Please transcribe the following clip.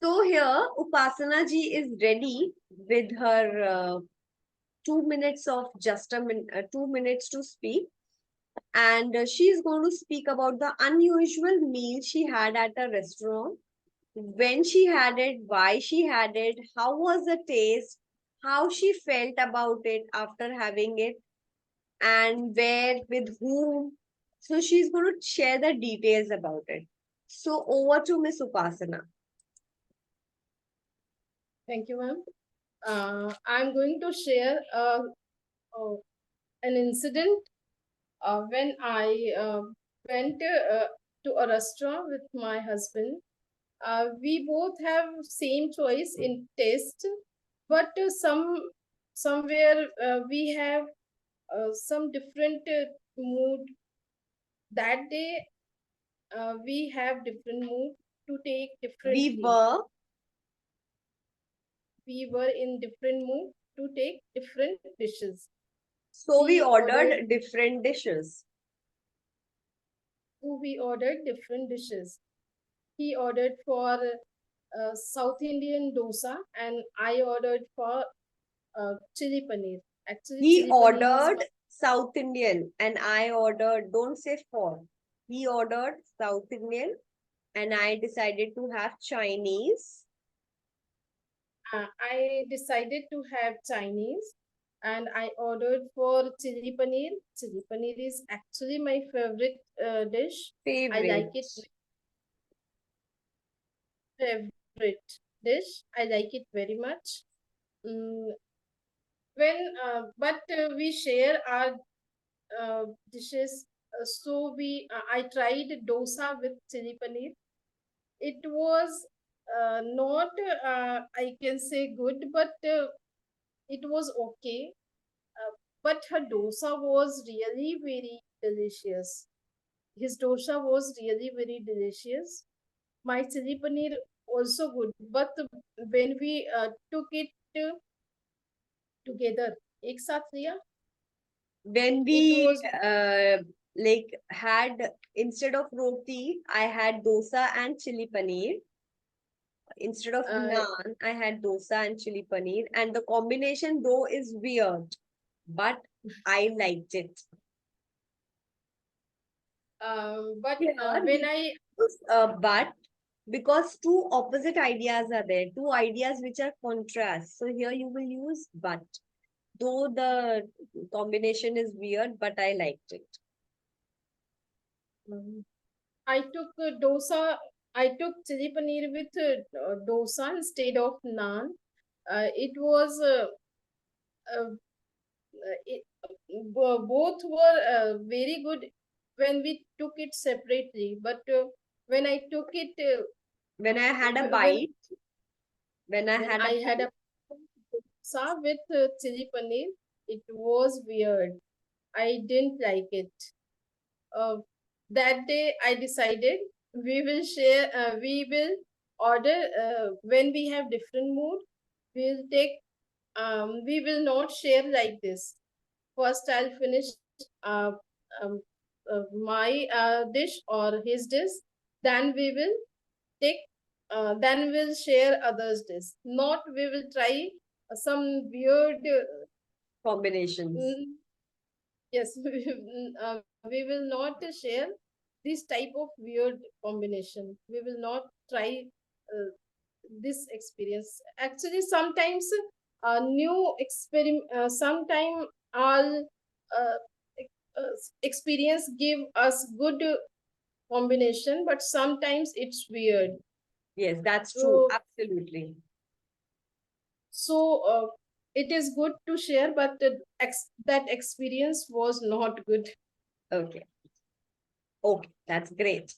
So here, Upasana ji is ready with her 2 minutes of just 2 minutes to speak, and she is going to speak about the unusual meal she had at a restaurant, when she had it, why she had it, how was the taste, how she felt about it after having it, and where, with whom. So she's going to share the details about it. So over to Miss Upasana. Thank you, ma'am. I'm going to share uh, an incident when I went to a restaurant with my husband. We both have same choice in taste, but somewhere we have some different mood. That day, we have different mood to take We differently. were We were in different mood to take different dishes. So we He ordered ordered different dishes. we ordered different dishes. He ordered for South Indian dosa, and I ordered for chili paneer. Actually, He chili paneer is ordered South Indian and I ordered, don't say for. He ordered South Indian and I decided to have Chinese. I decided to have Chinese, and I ordered for chili paneer. Chili paneer is actually my favorite dish. I like Favorite. it. Favorite dish. I like it very much. Mm, when but we share our dishes. So I tried dosa with chili paneer. It was not I can say good, but it was okay. But her dosa was really very delicious. His dosa was really very delicious. My chili paneer also good, but when we took it together, एक साथ लिया, When it we was like had, instead of roti, I had dosa and chili paneer. Instead of uh, naan, I had dosa and chili paneer. And the combination though is weird, but I liked it. but Yeah, when we I use but because two opposite ideas are there, two ideas which are contrast. So here you will use but. Though the combination is weird, but I liked it. um, I took dosa. I took chili paneer with dosa instead of naan. It was uh, both were very good when we took it separately. But when I took it, When I had a when bite, when I when had a I had bite, a dosa with chili paneer, it was weird. I didn't like it. Uh, that day I decided we will share, we will order when we have different mood. We'll take, we will not share like this. First, I'll finish uh, um, my dish or his dish. Then we will take, then we'll share others' dish. Not we will try some weird. combinations. Yes, we will not share this type of weird combination. We will not try this experience. Actually, sometimes new experiment, sometimes all experience give us good combination, but sometimes it's weird. Yes, that's true. So, Absolutely. so it is good to share, but that experience was not good. Okay. Okay, that's great.